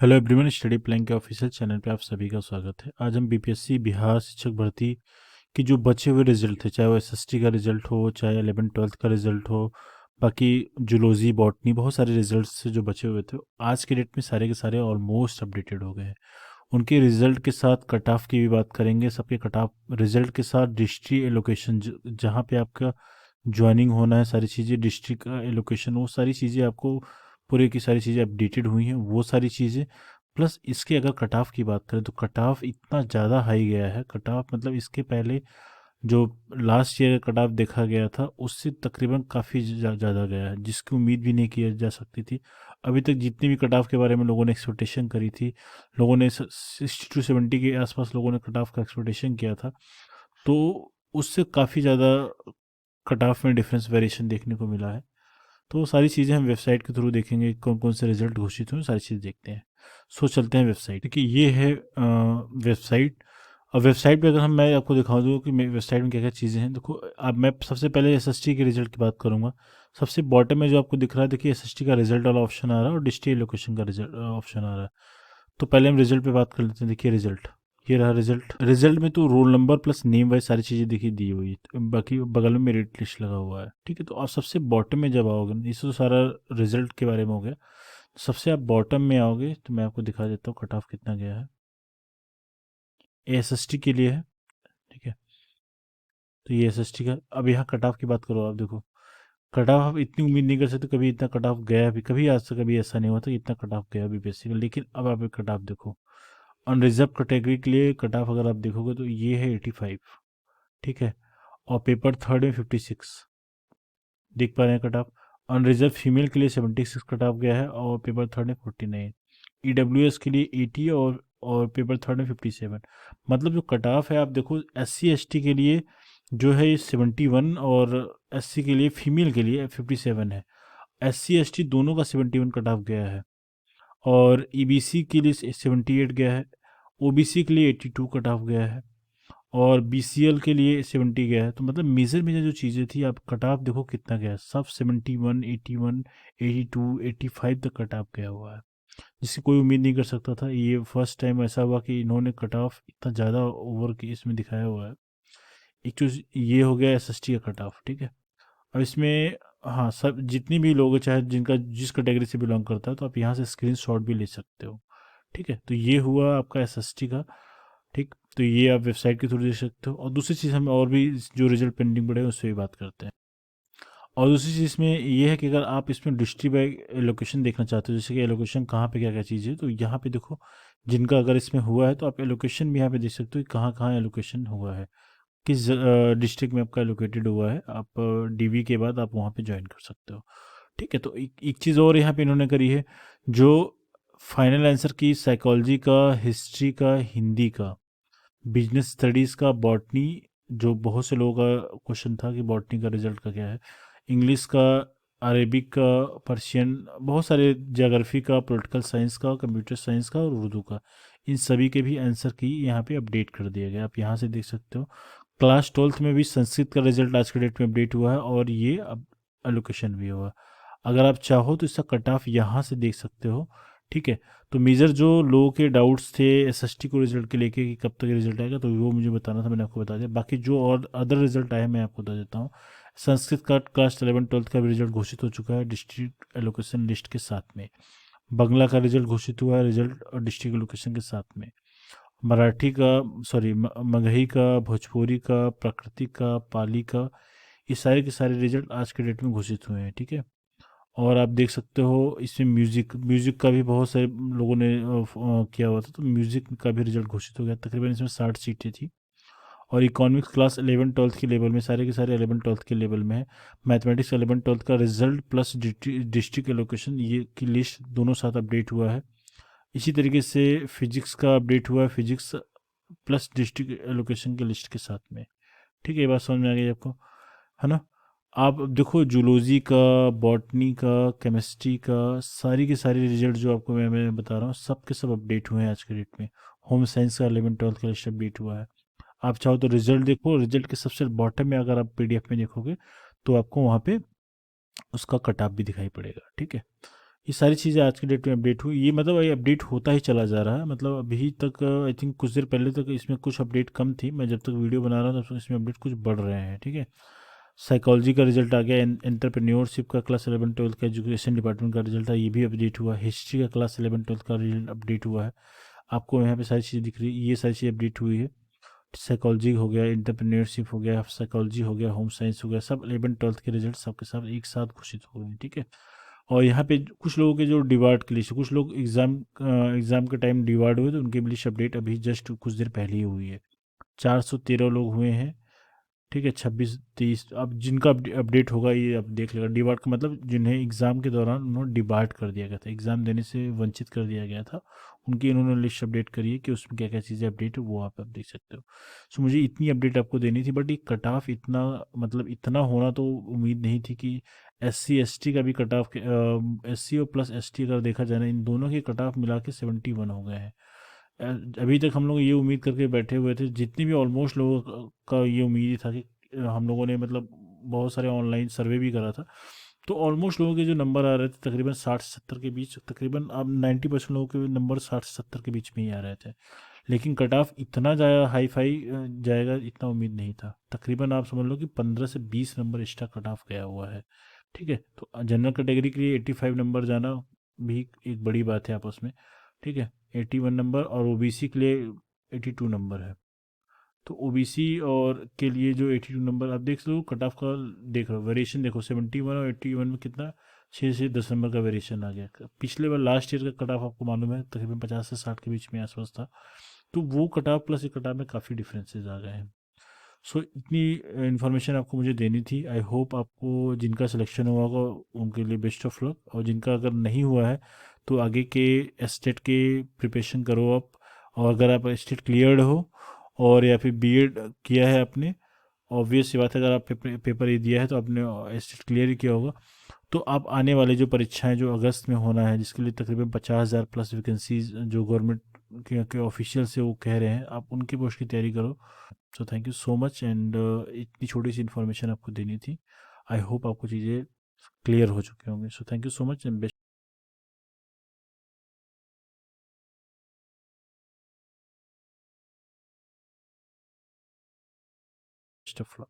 Hello everyone, study plan के official channel पे आप सभी का स्वागत है। आज हम बीपीएससी बिहार शिक्षक भर्ती की जो बचे हुए रिजल्ट थे, चाहे वो एसएसटी का रिजल्ट हो, चाहे 11th-12th का रिजल्ट हो, बाकी जूलॉजी बॉटनी बहुत सारे रिजल्ट्स से जो बचे हुए थे, आज के डेट में सारे के सारे ऑलमोस्ट अपडेटेड हो गए हैं। उनके रिजल्ट के साथ कट ऑफ की भी बात करेंगे। सबके कट ऑफ रिजल्ट के साथ डिस्ट्रिक्ट एलोकेशन, जहाँ पे आपका ज्वाइनिंग होना है, सारी चीज़ें, डिस्ट्रिक्ट का एलोकेशन, वो सारी चीज़ें आपको पूरे की सारी चीज़ें अपडेटेड हुई हैं, वो सारी चीज़ें। प्लस इसके अगर कट ऑफ की बात करें तो कट ऑफ इतना ज़्यादा हाई गया है। कट ऑफ मतलब इसके पहले जो लास्ट ईयर कट ऑफ देखा गया था उससे तकरीबन काफ़ी ज़्यादा गया है, जिसकी उम्मीद भी नहीं की जा सकती थी। अभी तक जितनी भी कट ऑफ के बारे में लोगों ने एक्सपेक्टेशन करी थी, लोगों ने 60 to 70 के आसपास लोगों ने कट ऑफ का एक्सपेक्टेशन किया था, तो उससे काफ़ी ज़्यादा कट ऑफ में डिफरेंस वेरिएशन देखने को मिला है। तो वो सारी चीज़ें हम वेबसाइट के थ्रू देखेंगे, कौन कौन से रिजल्ट घोषित हुए, सारी चीज़ देखते हैं। सो चलते हैं वेबसाइट। देखिए ये है वेबसाइट। अब वेबसाइट पे अगर मैं आपको दिखा दूँ कि वेबसाइट में क्या क्या चीज़ें हैं, देखो अब मैं सबसे पहले एसएसटी के रिजल्ट की बात करूँगा। सबसे बॉटम में जो आपको दिख रहा है, देखिए एसएसटी का रिजल्ट वाला ऑप्शन आ रहा है और डिस्ट्रिक्ट लोकेशन का रिजल्ट ऑप्शन आ रहा है। तो पहले हम रिजल्ट पे बात कर लेते हैं। देखिए रिजल्ट, ये रहा रिजल्ट। रिजल्ट में तो roll number plus name wise सारी चीज़ें देखिए दी हुई है, बाकी बगल में मेरिट लिस्ट लगा हुआ है। ठीक है, तो आप सबसे बॉटम में जब आओगे ना, इससे तो सारा रिजल्ट के बारे में हो गया। सबसे आप बॉटम में आओगे तो मैं आपको दिखा देता हूँ कट ऑफ कितना गया है। एसएसटी के लिए है, ठीक है। तो ये एसएसटी का, अब यहाँ कट ऑफ की बात करो, आप देखो कट ऑफ आप इतनी उम्मीद नहीं कर सकते कभी इतना कट ऑफ गया भी, कभी आज तक कभी ऐसा नहीं हुआ था इतना कट ऑफ गया भी बेसिकली। लेकिन अब आप कट ऑफ देखो, अनरिजर्व कैटेगरी के लिए कट ऑफ अगर आप देखोगे तो ये है 85, ठीक है। और पेपर थर्ड में 56, देख पा रहे हैं कट ऑफ। अनरिजर्व फीमेल के लिए 76 कट ऑफ गया है और पेपर थर्ड में 49। ईडब्ल्यूएस के लिए 80 और पेपर थर्ड में 57। मतलब जो कट ऑफ है आप देखो, एससी एसटी के लिए जो है ये 71 और एससी के लिए फीमेल के लिए 57 है। एससी एसटी दोनों का 71 कट ऑफ गया है और ईबीसी के लिए 78 गया है। ओबीसी के लिए 82 कट ऑफ गया है और बीसीएल के लिए 70 गया है। तो मतलब मेजर मेजर जो चीज़ें थी, आप कट ऑफ देखो कितना गया है, सब 71, 81, 82, 85 तक कट ऑफ गया हुआ है, जिसकी कोई उम्मीद नहीं कर सकता था। ये फर्स्ट टाइम ऐसा हुआ कि इन्होंने कट ऑफ इतना ज़्यादा ओवर की इसमें दिखाया हुआ है। एक चीज़ ये हो गया एसएसटी का कट ऑफ, ठीक है। अब इसमें हाँ, सब जितनी भी लोग हैं, चाहे जिनका जिस कैटेगरी से बिलोंग करता है, तो आप यहाँ से स्क्रीनशॉट भी ले सकते हो, ठीक है। तो ये हुआ आपका एसएसटी का, ठीक। तो ये आप वेबसाइट के थ्रू देख सकते हो। और दूसरी चीज़ हम और भी जो रिजल्ट पेंडिंग पड़े हैं उससे भी बात करते हैं। और दूसरी चीज़ इसमें ये है कि अगर आप इसमें डिस्ट्रिक्ट बाई लोकेशन देखना चाहते हो, जैसे कि एलोकेशन कहाँ पे क्या क्या चीज़ है, तो यहाँ पे देखो जिनका अगर इसमें हुआ है तो आप एलोकेशन भी यहाँ पे देख सकते हो कि कहाँ कहाँ एलोकेशन हुआ है, किस डिस्ट्रिक्ट में आपका लोकेटेड हुआ है। आप डीवी के बाद आप वहाँ पे ज्वाइन कर सकते हो, ठीक है। तो एक चीज़ और यहाँ पे इन्होंने करी है, जो फाइनल आंसर की साइकोलॉजी का, हिस्ट्री का, हिंदी का, बिजनेस स्टडीज़ का, बॉटनी, जो बहुत से लोगों का क्वेश्चन था कि बॉटनी का रिजल्ट का क्या है, इंग्लिश का, अरेबिक का, पर्शियन, बहुत सारे, ज्योग्राफी का, पॉलिटिकल साइंस का, कंप्यूटर साइंस का और उर्दू का, इन सभी के भी आंसर की यहाँ पे अपडेट कर दिया गया। आप यहाँ से देख सकते हो। क्लास 12th में भी संस्कृत का रिजल्ट आज के डेट में अपडेट हुआ है और ये अब एलोकेशन भी हुआ। अगर आप चाहो तो इसका कट ऑफ यहाँ से देख सकते हो, ठीक है। तो मेजर जो लोगों के डाउट्स थे एसएसटी को रिजल्ट के लेके कि कब तक रिजल्ट आएगा, तो वो मुझे बताना था, मैंने आपको बता दिया। बाकी जो और अदर रिजल्ट आए मैं आपको बता देता हूँ। संस्कृत का क्लास 11-12th का भी रिजल्ट घोषित हो चुका है डिस्ट्रिक्ट एलोकेशन लिस्ट के साथ में। बंगला का रिजल्ट घोषित हुआ है, रिजल्ट और डिस्ट्रिक्ट एलोकेशन के साथ में। मराठी का, सॉरी, मगही का, भोजपुरी का, प्रकृति का, पाली का, ये सारे के सारे रिजल्ट आज के डेट में घोषित हुए हैं, ठीक है। और आप देख सकते हो इसमें म्यूज़िक म्यूज़िक का भी बहुत सारे लोगों ने किया हुआ था, तो म्यूज़िक का भी रिजल्ट घोषित हो गया। तकरीबन इसमें 60 सीटें थी। और इकोनॉमिक्स क्लास 11-12th के लेवल में, सारे के सारे 11-12th के लेवल में है। मैथमेटिक्स 11-12th का रिजल्ट प्लस डिस्ट्रिक्ट एलोकेशन ये की लिस्ट दोनों साथ अपडेट हुआ है। इसी तरीके से फिजिक्स का अपडेट हुआ है, फिजिक्स प्लस डिस्ट्रिक्ट एलोकेशन की लिस्ट के साथ में, ठीक है। ये बात समझ में आ गई आपको, है ना। आप अब देखो जूलॉजी का, बॉटनी का, केमिस्ट्री का, सारी के सारी रिजल्ट जो आपको मैं बता रहा हूँ, सब के सब अपडेट हुए हैं आज के डेट में। होम साइंस का 11-12th का लिस्ट अपडेट हुआ है। आप चाहो तो रिजल्ट देखो, रिजल्ट के सबसे बॉटम में अगर आप पीडीएफ में देखोगे तो आपको वहाँ पे उसका कट ऑफ भी दिखाई पड़ेगा, ठीक है। ये सारी चीज़ें आज की डेट में अपडेट हुई, ये मतलब ये अपडेट होता ही चला जा रहा है। मतलब अभी तक आई थिंक कुछ देर पहले तक इसमें कुछ अपडेट कम थी, मैं जब तक वीडियो बना रहा था तब तक इसमें अपडेट कुछ बढ़ रहे हैं, ठीक है। साइकोलॉजी का रिजल्ट आ गया, एंटरप्रेन्योरशिप का क्लास 11 12 का एजुकेशन डिपार्टमेंट का रिजल्ट है, ये भी अपडेट हुआ। हिस्ट्री का क्लास 11 12 का रिजल्ट अपडेट हुआ है, आपको यहाँ पे सारी चीज़ें दिख रही है, ये सारी चीज़ें अपडेट हुई है। साइकोलॉजी हो गया, एंटरप्रेन्योरशिप हो गया, साइकोलॉजी हो गया, होम साइंस हो गया, सब 11 12 के रिजल्ट सबके सब एक साथ घोषित हो गए हैं, ठीक है। और यहाँ पे कुछ लोगों के जो डिवार्ड की लिस्ट, कुछ लोग एग्ज़ाम के टाइम डिवार्ड हुए तो उनकी लिस्ट अपडेट अभी जस्ट कुछ देर पहले ही हुई है। 413 लोग हुए हैं, ठीक है। 26 30 अब जिनका अपडेट होगा ये अब देख लेगा। डिबार्ट का मतलब जिन्हें एग्ज़ाम के दौरान उन्होंने डिबार्ट कर दिया गया था, एग्ज़ाम देने से वंचित कर दिया गया था, उनकी इन्होंने लिस्ट अपडेट करी है कि उसमें क्या क्या चीज़ें अपडेट है, वो आप देख सकते हो। सो मुझे इतनी अपडेट आपको देनी थी, बट ये कट ऑफ इतना, मतलब इतना होना तो उम्मीद नहीं थी कि SC ST का भी कट ऑफ, SC और प्लस ST अगर देखा जाए ना, इन दोनों के कट ऑफ मिला के 71 हो गए हैं। अभी तक हम लोग ये उम्मीद करके बैठे हुए थे, जितनी भी ऑलमोस्ट लोगों का ये उम्मीद ही था कि हम लोगों ने मतलब बहुत सारे ऑनलाइन सर्वे भी करा था, तो ऑलमोस्ट लोगों के जो नंबर आ रहे थे तकरीबन 60 से 70 के बीच, तकरीबन अब 90% लोगों के नंबर 60 से 70 के बीच में ही आ रहे थे। लेकिन कट ऑफ इतना ज़्यादा हाई फाई जाएगा इतना उम्मीद नहीं था। तकरीबन आप समझ लो कि 15 से 20 नंबर एक्स्ट्रा कट ऑफ गया हुआ है, ठीक है। तो जनरल कैटेगरी के लिए 85 नंबर जाना भी एक बड़ी बात है आपस में, ठीक है। 81 नंबर, और ओबीसी के लिए 82 नंबर है। तो ओबीसी और के लिए जो 82 नंबर आप देख लो, कट ऑफ का देख लो, वेरिएशन देखो 71 और 81 में कितना, 6 से 10 नंबर का वेरिएशन आ गया। पिछले बार लास्ट ईयर का कट ऑफ आपको मालूम है तकरीबन 50 से 60 के बीच में आसपास था, तो वो कट ऑफ प्लस ये कट ऑफ में काफ़ी डिफरेंसेस आ गए हैं। सो इतनी इन्फॉर्मेशन आपको मुझे देनी थी। आई होप आपको जिनका सिलेक्शन हुआ होगा उनके लिए बेस्ट ऑफ लक, और जिनका अगर नहीं हुआ है तो आगे के स्टेट के प्रिपरेशन करो आप। और अगर आप स्टेट क्लियर्ड हो और या फिर बीएड किया है आपने, ऑब्वियस सी बात है, अगर आप पेपर ये दिया है तो आपने स्टेट क्लियर ही किया होगा, तो आप आने वाले जो परीक्षाएं जो अगस्त में होना है, जिसके लिए तकरीबन 50,000 प्लस वैकेंसीज जो गवर्नमेंट के ऑफिशियल से वो कह रहे हैं, आप उनकी पोस्ट की तैयारी करो। So thank you so much, and इतनी छोटी सी इन्फॉर्मेशन आपको देनी थी। आई होप आपको चीज़ें क्लियर हो चुके होंगे। So thank you so much and best of luck.